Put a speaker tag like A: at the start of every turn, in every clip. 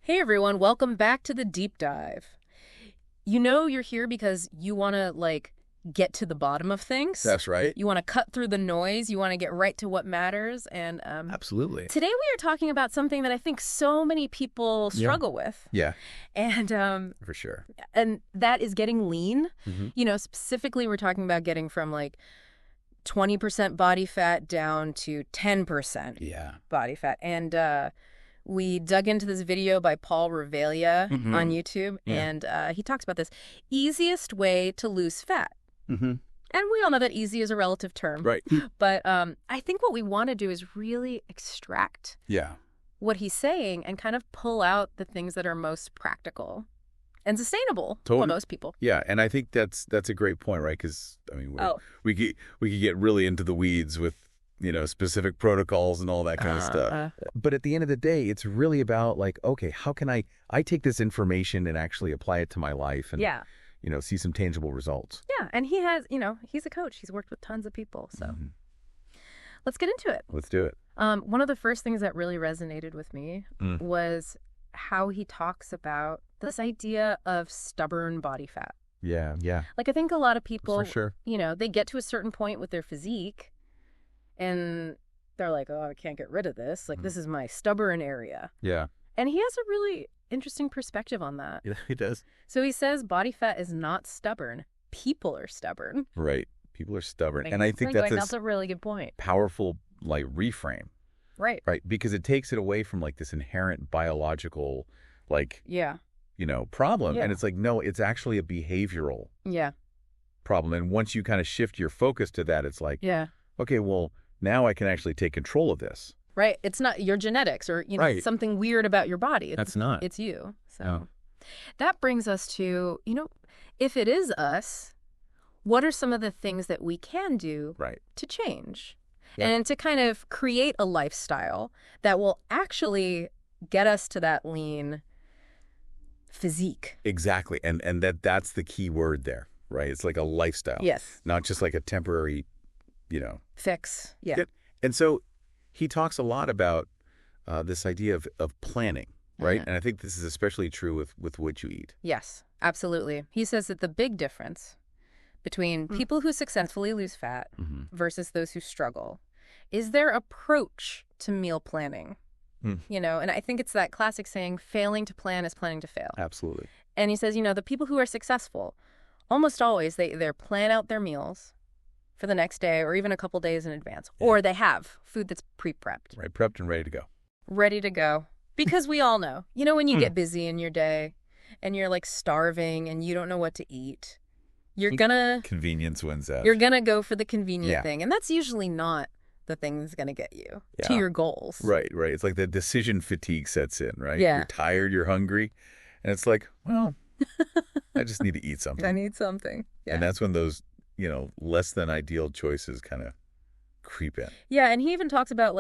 A: Hey everyone, welcome back to the deep dive. You know you're here because you want to get to the bottom of things.
B: That's right.
A: You want to cut through the noise, you want to get right to what matters, and
B: Absolutely.
A: today we are talking about something that I think so many people struggle with.
B: Yeah,
A: And
B: for sure.
A: and that is getting lean.
B: Mm-hmm.
A: You know, specifically we're talking about getting from 20% body fat down to 10%
B: Yeah.
A: body fat. And we dug into this video by Paul Revelia on YouTube, and he talks about this easiest way to lose fat.
B: Mm-hmm.
A: And we all know that easy is a relative term.
B: Right.
A: But I think what we want to do is really extract
B: Yeah.
A: what he's saying and kind of pull out the things that are most practical and sustainable for
B: Totally.
A: most people.
B: Yeah, and I think that's a great point, right? Because I mean, we could get really into the weeds with specific protocols and all that kind of stuff. But at the end of the day, it's really about okay, how can I take this information and actually apply it to my life and see some tangible results.
A: Yeah, and he has, he's a coach. He's worked with tons of people. So let's get into it.
B: Let's do it.
A: One of the first things that really resonated with me was how he talks about this idea of stubborn body fat.
B: Yeah.
A: I think a lot of people,
B: For sure.
A: They get to a certain point with their physique and they're like, oh, I can't get rid of this. This is my stubborn area.
B: Yeah.
A: And he has a really interesting perspective on that.
B: Yeah, he does.
A: So he says body fat is not stubborn. People are stubborn.
B: Right. People are stubborn. And I think that's
A: a really good point.
B: powerful reframe.
A: Right.
B: Right. Because it takes it away from this inherent biological problem.
A: Yeah.
B: And it's no, it's actually a behavioral
A: Yeah.
B: problem. And once you kind of shift your focus to that, it's
A: Yeah.
B: okay, well, now I can actually take control of this.
A: Right. It's not your genetics or
B: Right.
A: something weird about your body.
B: That's not.
A: It's you. So
B: No.
A: that brings us to, if it is us, what are some of the things that we can do
B: Right.
A: to change?
B: Yeah.
A: And to kind of create a lifestyle that will actually get us to that lean physique.
B: Exactly. And that's the key word there, right? It's like a lifestyle.
A: Yes.
B: Not just like a temporary,
A: Fix. Yeah.
B: Good. And so he talks a lot about this idea of planning, right? And I think this is especially true with what you eat.
A: Yes, absolutely. He says that the big difference between people who successfully lose fat versus those who struggle is their approach to meal planning. And I think it's that classic saying, failing to plan is planning to fail.
B: Absolutely.
A: And he says, the people who are successful, almost always they either plan out their meals for the next day or even a couple days in advance, or they have food that's pre-prepped.
B: Right, prepped and ready to go.
A: Ready to go. Because we all know, when you get busy in your day and you're starving and you don't know what to eat, you're gonna
B: Convenience wins out.
A: You're gonna go for the convenient
B: Yeah.
A: thing. And that's usually not the thing that's gonna get you to
B: Yeah.
A: your goals.
B: Right. It's like the decision fatigue sets in, right?
A: Yeah.
B: You're tired, you're hungry, and it's well, I just need to eat something.
A: I need something. Yeah.
B: And that's when those, less than ideal choices kind of creep in.
A: Yeah, and he even talks about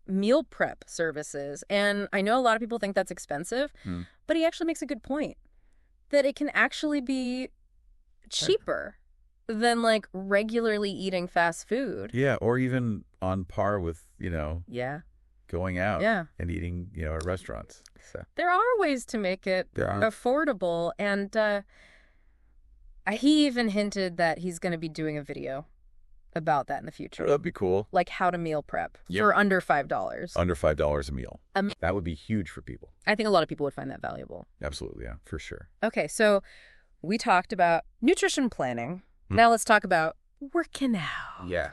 A: meal prep services. And I know a lot of people think that's expensive, but he actually makes a good point that it can actually be cheaper than regularly eating fast food.
B: Yeah, or even on par with,
A: Yeah.
B: going out
A: Yeah.
B: and eating, at restaurants. So
A: There are ways to make it
B: there are.
A: affordable. And he even hinted that he's going to be doing a video about that in the future.
B: That'd be cool.
A: Like how to meal prep
B: Yep.
A: for under $5.
B: Under $5 a meal. That would be huge for people.
A: I think a lot of people would find that valuable.
B: Absolutely, yeah, for sure.
A: Okay, so we talked about nutrition planning. Now let's talk about working out.
B: Yeah.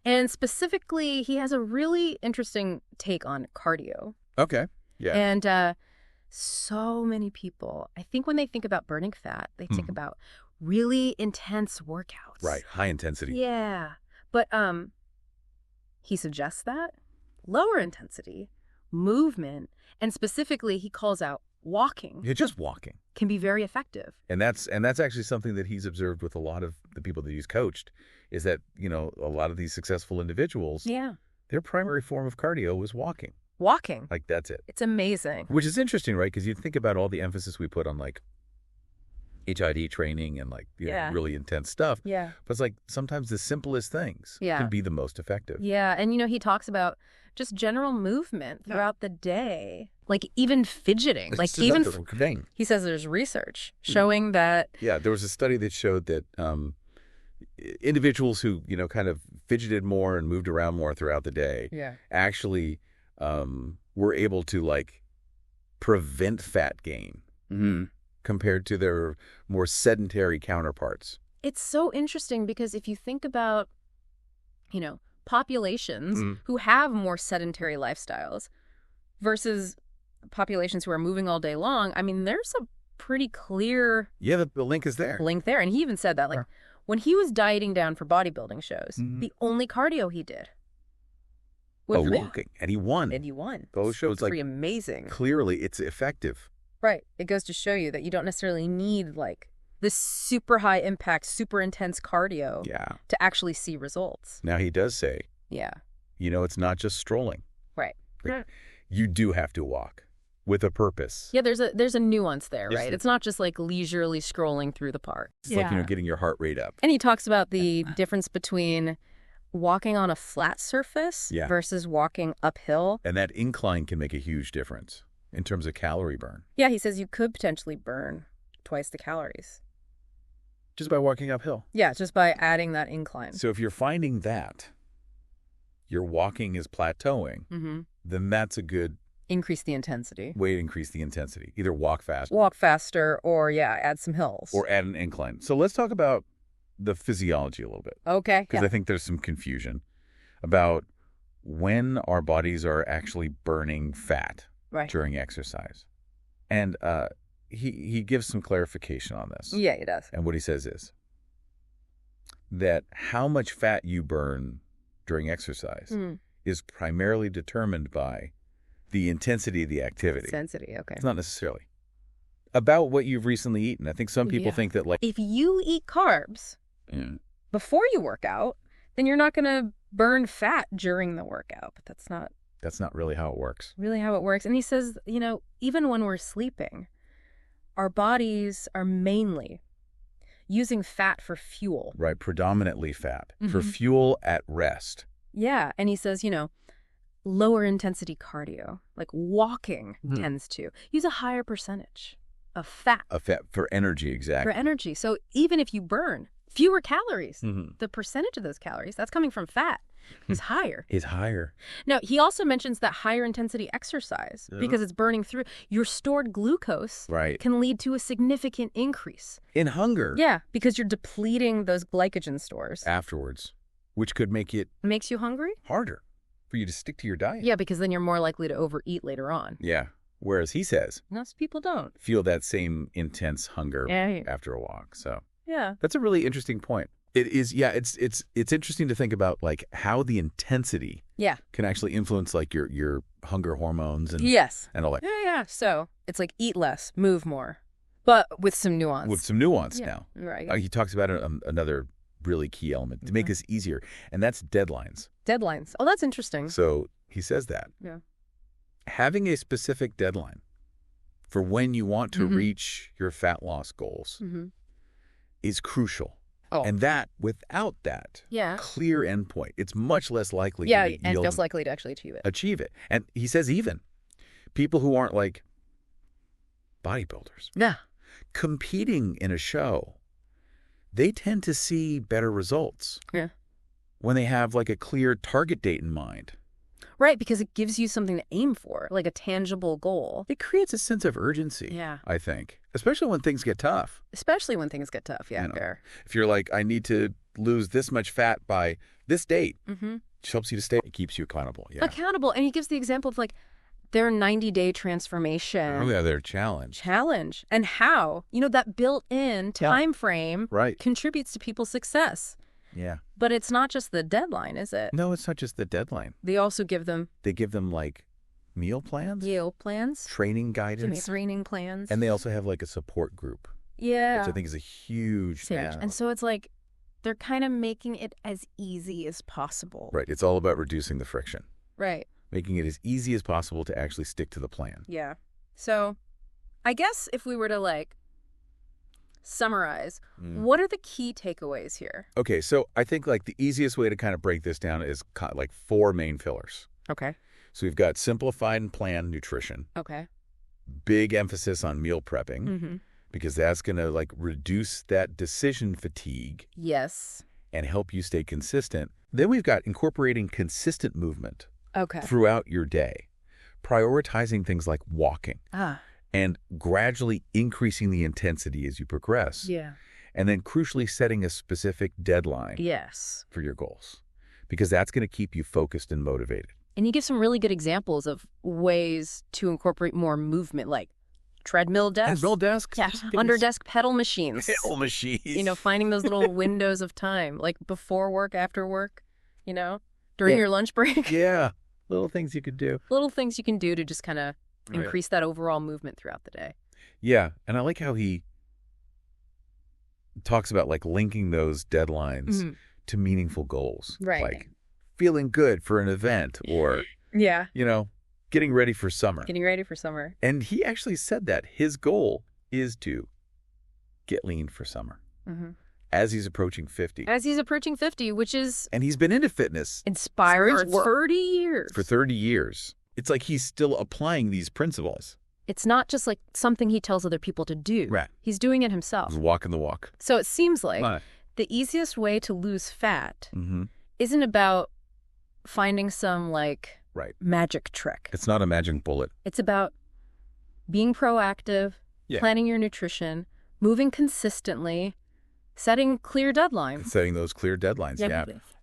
A: And specifically, he has a really interesting take on cardio.
B: Okay. Yeah.
A: And so many people, I think when they think about burning fat, they think about really intense workouts.
B: Right. High intensity.
A: Yeah. But he suggests that lower intensity, movement, and specifically he calls out walking.
B: Yeah, just walking.
A: Can be very effective.
B: And that's actually something that he's observed with a lot of the people that he's coached is that, a lot of these successful individuals,
A: Yeah.
B: their primary form of cardio was walking.
A: Walking.
B: That's it.
A: It's amazing.
B: Which is interesting, right? Because you think about all the emphasis we put on HIIT training and really intense stuff.
A: Yeah.
B: But it's sometimes the simplest things
A: Yeah.
B: can be the most effective.
A: Yeah. And, he talks about just general movement throughout the day. Like even fidgeting.
B: It's even thing.
A: He says there's research showing that.
B: Yeah, there was a study that showed that individuals who, kind of fidgeted more and moved around more throughout the day actually were able to like prevent fat gain compared to their more sedentary counterparts.
A: It's so interesting because if you think about, populations who have more sedentary lifestyles versus populations who are moving all day long, I mean, there's a pretty clear...
B: Yeah, the link is there.
A: Link there. And he even said that, like, when he was dieting down for bodybuilding shows, the only cardio he did was
B: walking. And he won. Those shows,
A: it's pretty amazing.
B: Clearly, it's effective.
A: Right. It goes to show you that you don't necessarily need, like, this super high impact, super intense cardio to actually see results.
B: Now, he does say, it's not just strolling.
A: Right.
B: Like, you do have to walk with a purpose.
A: Yeah, there's a nuance there, right? It's not just like leisurely scrolling through the park.
B: It's like, getting your heart rate up.
A: And he talks about the difference between walking on a flat surface versus walking uphill.
B: And that incline can make a huge difference in terms of calorie burn.
A: Yeah, he says you could potentially burn twice the calories.
B: Just by walking uphill.
A: Yeah, just by adding that incline.
B: So if you're finding that your walking is plateauing, then that's a good...
A: Increase the intensity.
B: Way to increase the intensity. Either walk faster.
A: Walk faster or, add some hills.
B: Or add an incline. So let's talk about the physiology a little bit.
A: Okay.
B: Because I think there's some confusion about when our bodies are actually burning fat during exercise. And he gives some clarification on this.
A: Yeah, he does.
B: And what he says is that how much fat you burn during exercise is primarily determined by the intensity of the activity.
A: Intensity, okay.
B: It's not necessarily about what you've recently eaten. I think some people think that, like,
A: if you eat carbs before you work out, then you're not going to burn fat during the workout. But that's not
B: really how it works.
A: Really how it works. And he says, even when we're sleeping, our bodies are mainly using fat for fuel.
B: Right, predominantly fat for fuel at rest.
A: Yeah, and he says, lower intensity cardio, like walking, tends to use a higher percentage of fat.
B: Of fat for energy, exactly.
A: For energy. So even if you burn fewer calories, the percentage of those calories that's coming from fat is higher. Now, he also mentions that higher intensity exercise, because it's burning through your stored glucose, can lead to a significant increase
B: in hunger.
A: Yeah, because you're depleting those glycogen stores
B: afterwards, which could make it...
A: Makes you hungry?
B: Harder for you to stick to your diet.
A: Yeah, because then you're more likely to overeat later on.
B: Yeah. Whereas he says...
A: Most people don't.
B: Feel that same intense hunger after a walk. So...
A: Yeah.
B: That's a really interesting point. It is, it's interesting to think about, like, how the intensity can actually influence, like, your hunger hormones and and all that.
A: Yeah. So it's like eat less, move more, but with some nuance.
B: With some nuance now.
A: Right.
B: He talks about another really key element to make this easier, and that's deadlines.
A: Deadlines. Oh, that's interesting.
B: So he says that.
A: Yeah. Having
B: a specific deadline for when you want to reach your fat loss goals is crucial.
A: Oh.
B: And without that clear endpoint, it's much less likely
A: and less likely to actually achieve it.
B: And he says even people who aren't like bodybuilders competing in a show, they tend to see better results when they have like a clear target date in mind.
A: Right, because it gives you something to aim for, like a tangible goal.
B: It creates a sense of urgency, I think, especially when things get tough.
A: Fair.
B: If you're like, I need to lose this much fat by this date, it helps you to stay. It keeps you accountable. Yeah.
A: Accountable. And he gives the example of like their 90-day transformation.
B: Oh, yeah, their challenge.
A: And how, that built-in time frame contributes to people's success.
B: Yeah.
A: But it's not just the deadline, is it?
B: No, it's not just the deadline.
A: They also give them...
B: They give them, like, meal plans? Training guidance?
A: Training plans.
B: And they also have, like, a support group.
A: Yeah.
B: Which I think is a huge thing.
A: And so it's like they're kind of making it as easy as possible.
B: Right. It's all about reducing the friction.
A: Right.
B: Making it as easy as possible to actually stick to the plan.
A: Yeah. So I guess if we were to, like, summarize, what are the key takeaways here?
B: Okay, so I think like the easiest way to kind of break this down is like 4 main pillars.
A: Okay.
B: So we've got simplified and planned nutrition.
A: Okay.
B: Big emphasis on meal prepping because that's going to like reduce that decision fatigue.
A: Yes.
B: And help you stay consistent. Then we've got incorporating consistent movement throughout your day, prioritizing things like walking and gradually increasing the intensity as you progress.
A: Yeah.
B: And then crucially setting a specific deadline for your goals because that's going to keep you focused and motivated.
A: And you give some really good examples of ways to incorporate more movement, like treadmill desks.
B: Treadmill desks?
A: Yeah, under desk pedal machines.
B: Pedal machines.
A: You know, finding those little windows of time, like before work, after work, you know, during your lunch break.
B: Yeah, little things you could do.
A: Little things you can do to just kind of increase that overall movement throughout the day.
B: Yeah, and I like how he talks about like linking those deadlines to meaningful goals.
A: Right.
B: Like feeling good for an event or, you know, getting ready for summer.
A: Getting ready for summer.
B: And he actually said that his goal is to get lean for summer as he's approaching 50.
A: As he's approaching 50, which is...
B: And he's been into fitness.
A: Inspiring for 30 years.
B: For 30 years. It's like he's still applying these principles.
A: It's not just like something he tells other people to do.
B: Right.
A: He's doing it himself.
B: He's walking the walk.
A: So it seems like the easiest way to lose fat isn't about finding some like magic trick.
B: It's not a magic bullet.
A: It's about being proactive, planning your nutrition, moving consistently, setting clear deadlines.
B: Setting those clear deadlines,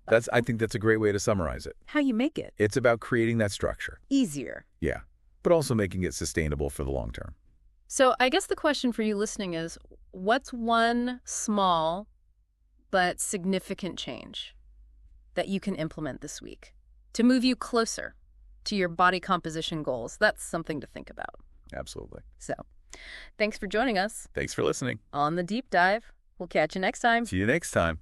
B: I think that's a great way to summarize it.
A: How you make it.
B: It's about creating that structure.
A: Easier.
B: Yeah, but also making it sustainable for the long term.
A: So I guess the question for you listening is, what's one small but significant change that you can implement this week to move you closer to your body composition goals? That's something to think about.
B: Absolutely.
A: So thanks for joining us.
B: Thanks for listening.
A: On The Deep Dive. We'll catch you next time.
B: See you next time.